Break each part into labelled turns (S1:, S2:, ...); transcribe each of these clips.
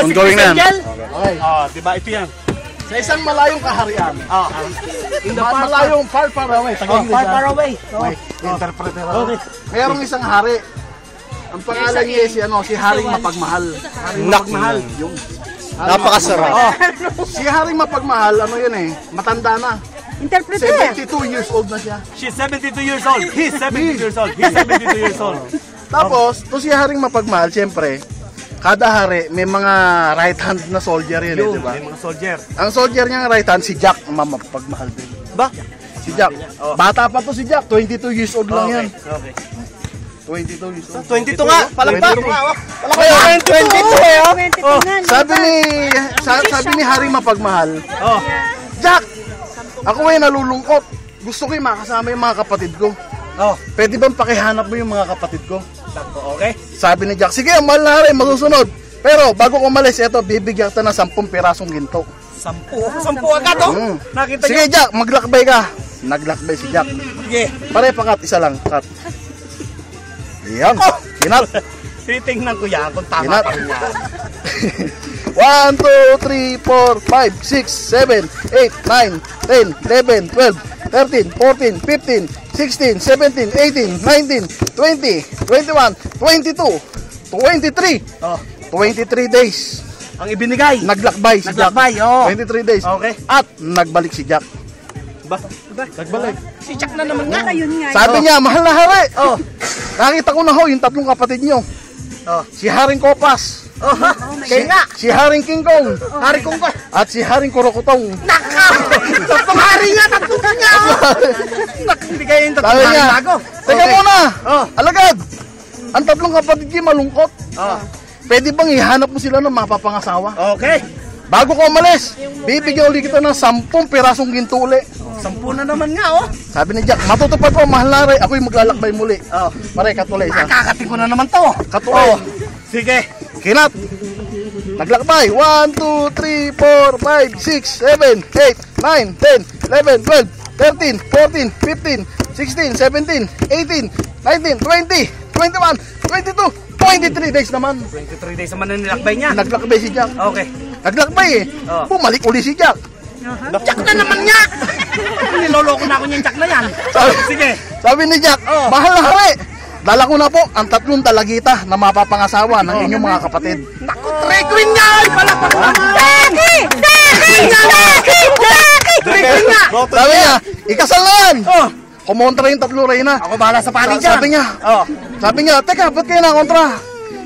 S1: Ongoing na yan.
S2: Okay.
S3: Diba? Ito yan.
S2: Sa isang malayong kaharian.
S3: In the
S2: Malayong far away.
S3: far away.
S2: Interpreter. Okay. Mayroong isang hari. Ang pangalan niya si Haring Mapagmahal. Haring Mapagmahal. Yung
S1: Napakasarap.
S2: Si Haring Mapagmahal, ano yun matanda na.
S4: Interpreter.
S2: 72 years old na siya.
S3: She's 72 years old. He's 72 years old. He's 72 years old.
S2: Tapos, to si Haring Mapagmahal, siyempre, kada hari may mga right hand na soldier yun, di ba?
S3: May mga soldier.
S2: Ang soldier niya right hand, si Jack, Mapagmahal din.
S3: Ba?
S2: Si Jack. Bata pa to si Jack, 22 years old lang yan.
S3: Okay.
S2: 22 years old.
S3: 22 nga, palagpak.
S2: 22 Sabi ni Haring Mapagmahal, Jack, ako ay nalulungkot. Gusto ko yung makasama yung mga kapatid ko. Pwede bang pakihanap mo yung mga kapatid ko?
S3: Okay.
S2: Sabi ni Jack, sige, mahal na rin, masusunod. Pero bago ko umalis, eto, bibigyan kita ng 10 pirasong ginto.
S3: 10 agad, Nakita
S2: Sige, Jack, maglakbay ka. Naglakbay si Jack.
S3: Sige.
S2: Pare pa cut, isa lang, cut. Yan, kinat.
S3: Titingnan ko yan kung tama
S2: Kinat.
S3: pa rin yan.
S2: 1, 2, 3, 4, 5, 6, 7, 8, 9, 10, 11, 12, 13, 14, 15, 16, 17, 18, 19, 20, 21, 22, 23. 23 days.
S3: Ang ibinigay.
S2: Naglakbay si Jack. 23 days.
S3: Okay.
S2: At nagbalik si Jack.
S3: Nagbalik. Si Jack na naman nga.
S2: Sabi niya, mahal na hari. Nakita ko na yung 3 kapatid niyo. Si Haring Kopas. Si Haring King Kong.
S3: Haring Kong Kong.
S2: At si Haring Kurokotong.
S3: Nakaw! 3 hari nga, 3 kanya. Nagbigay yung 3
S2: Sabi
S3: hari
S2: niya,
S3: bago.
S2: teka muna. Alagad. Ang 3 kapatid niyo malungkot. Pwede bang ihanap mo sila ng mapapangasawa?
S3: Okay.
S2: Bago ko umalis, bibigyan ulit kita ng 10 pirasong ginto uli.
S3: 10 na naman nga,
S2: Sabi ni Jack, matutupad po, mahal na rin. Ako'y maglalakbay muli. Pare, katulay isa.
S3: Kakati ko na naman to.
S2: Katulay.
S3: Sige.
S2: Kinat. Naglakbay. 1, 2, 3, 4, 5, 6, 7, 8, 9, 10, 11, 12, 13, 14, 15, 16, 17, 18, 19, 20, 21, 22, 23 days naman.
S3: 23 days naman na nilakbay niya.
S2: Naglakbay si Jack.
S3: Okay.
S2: Naglakbay Bumalik uli si Jack.
S3: Jack na naman niya! Niloloko na ako niyang Jack na yan. Sige.
S2: Sabi ni Jack, mahal na hari. Dala ko na po ang 3 dalagita na mapapangasawa ng inyong mga kapatid.
S3: Naku, Drag Queen nga! Palakpak naman!
S4: Daki!
S3: Drag Queen nga!
S2: Sabi niya, ikasal na yan! Kumontra yung 3 reyna.
S3: Ako bahala sa pari dyan.
S2: Sabi niya, teka, ba't kayo nakontra?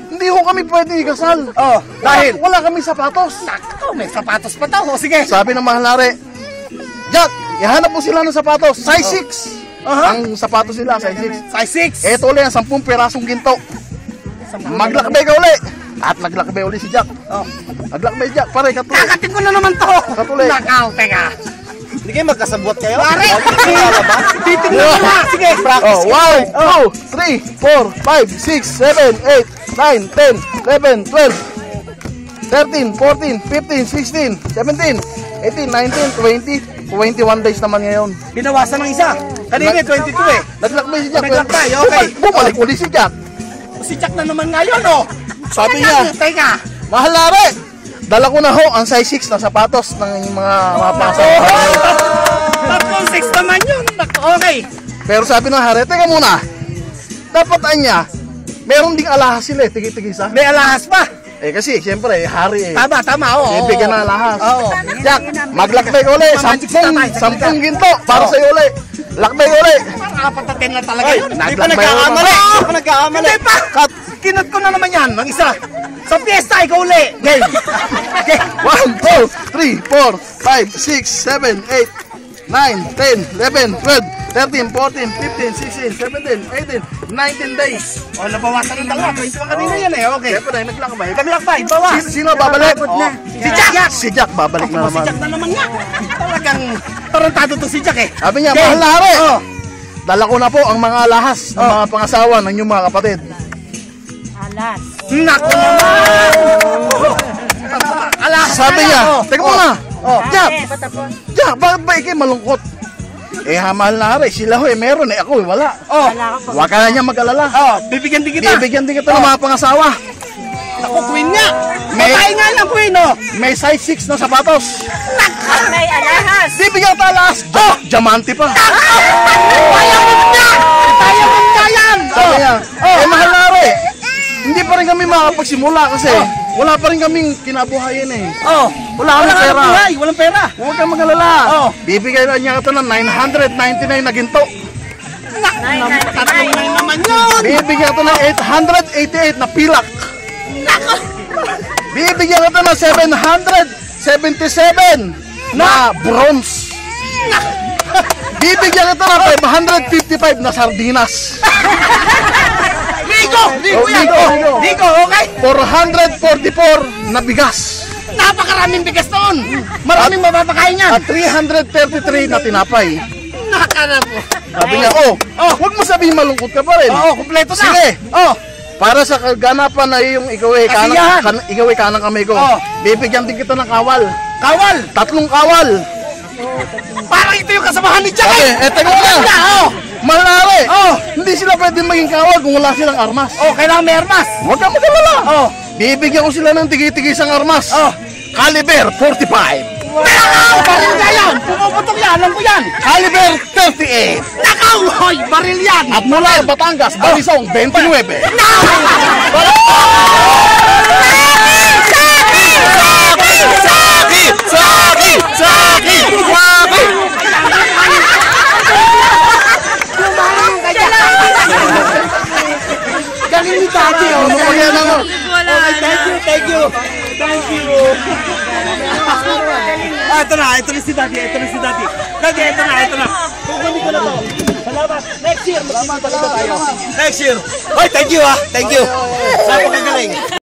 S2: Hindi ho kami pwede ikasal.
S3: Dahil?
S2: Wala kami sapatos.
S3: Naku, may sapatos pa daw. Sige.
S2: Sabi ng mahal na hari, Jack, ihanap mo sila ng sapatos. Size 6. Ang sapatos nila, size 6.
S3: Size 6.
S2: Eto ulit ang 10 pirasong ginto. Maglakbay ka uli. At naglakbay uli si Jack. Naglakbay Jack, pare, katulay.
S3: Kakatin ko na naman to.
S2: Katulay.
S3: Nakaw, teka.
S1: Hindi kayo magkasabot kayo?
S3: Pare! Titignan ko na. Sige.
S2: 1, 2, 3, 4, 5, 6, 7, 8, 9, 10, 11, 12, 13, 14, 15, 16, 17, 18, 19, 20, 21 days naman ngayon.
S3: Binawasan ng isa. Kanina 22 eh.
S2: Naglakbay si Jack.
S3: Naglakbay, okay.
S2: Bumalik uli si Jack.
S3: Si Jack na naman ngayon,
S2: Sabi niya,
S3: teka.
S2: mahal na rin. Dala ko na ho ang size 6 na sapatos ng mga mapasok.
S3: 6 naman yun. Okay.
S2: Pero sabi ng hari, teka muna. Dapat anya, meron ding alahas sila tigi-tigisa.
S3: May alahas pa.
S2: Kasi siyempre, hari
S3: Tama,
S2: bibigyan ng alahas. Jack, maglakbay ka uli. 10 ginto para sa'yo uli. Lakbay ka uli.
S3: Nakapatatin na talaga yun.
S1: Hindi pa nagkakamali.
S3: Hindi pa. Kinut ko na naman yan. Ng isa. Sa fiesta, ikaw uli. Game.
S2: 1, 2, 3, 4, 5, 6, 7, 8, 9, 10, 11, 12, 13, 14, 15, 16, 17, 18, 19 days.
S3: Nabawasan ng dalawa. 21 kanina yan Okay.
S2: Siyempre, naglakbay.
S3: Naglakbay, bawas.
S2: Sino babalik?
S3: Si Jack.
S2: Si Jack babalik na
S3: Si
S2: naman.
S3: Jack na naman nga. Talagang tarantado to si Jack
S2: Sabi niya, mahal na hari. Dala ko na po ang mga alahas ng mga pangasawa ng inyong mga kapatid.
S4: Alas.
S3: Naku naman. Alahas.
S2: Sabi niya, teka muna. Jack,
S4: Patapon.
S2: Jack, bakit ba ikay malungkot? Mahal na hari, sila meron ako wala. Huwag ka na niya mag-alala.
S3: Bibigyan din kita.
S2: Bibigyan din kita ng mga pangasawa.
S3: Ako, Queen nga.
S2: May-
S3: Patay nga lang, Queen, oh.
S2: May size 6 na sapatos.
S4: May alahas.
S2: Di bigyan talas. Oh, diamante pa.
S3: Kaya mo niya! Kaya mo niya yan!
S2: Sabi niya, mahal na rin. Hindi pa rin kami makapagsimula kasi wala pa rin kaming kinabuhayan eh.
S3: Oh,
S2: Wala kami
S3: kang
S2: pera.
S3: buhay, walang pera.
S2: Huwag kang mag-alala.
S3: Oh.
S2: Bibigay na niya ito ng 999 na ginto.
S3: Tatlong lang naman yun.
S2: Bibigyan ito ng 888 na pilak. Bibigyan ito ng 777 na bronze. Bibigyan ito ng 555 na sardinas.
S3: Rico! Rico
S2: Oh,
S3: yan!
S2: Rico.
S3: Rico, okay?
S2: 444 na bigas.
S3: Napakaraming bigas noon. Maraming mapapakain yan.
S2: At 333 na tinapay.
S3: Nakakala mo.
S2: Sabi niya, huwag mo sabihin malungkot ka pa rin.
S3: Oo, kumpleto na.
S2: Sige.
S3: Oh,
S2: Para sa kaganapan na yung ikaw ay
S3: Kasiyahan.
S2: kanang kamay ko.
S3: Oh.
S2: Bibigyan din kita ng kawal.
S3: kawal.
S2: 3 kawal.
S3: Parang ito yung kasamahan ni Jack.
S2: Okay, teka muna.
S3: Oh,
S2: Malari.
S3: Oh.
S2: Hindi sila pwede maging kawal kung wala silang armas.
S3: oh, kailangan may armas.
S2: Huwag kang mag-alala.
S3: Oh,
S2: Bibigyan ko sila ng tigi-tigisang armas.
S3: Oh.
S2: Caliber 45.
S3: nakaw! Baril na yan! Pumuputok yan! Alam ko yan!
S2: Caliber 38.
S3: Nakaw! Hoy! Baril yan!
S2: At mula Batangas, Barisong 29.
S3: Galing ni Daddy, oh!
S2: Ano pa yan ako?
S3: Okay, thank you, thank you! Thank you! Ito na si Daddy, ito na si Daddy. Daddy, ito na. Kukunin ko na to. Salamat. Next year, salamat tayo. Next year. Hoy, thank you, ah. Thank you. Napakagaling.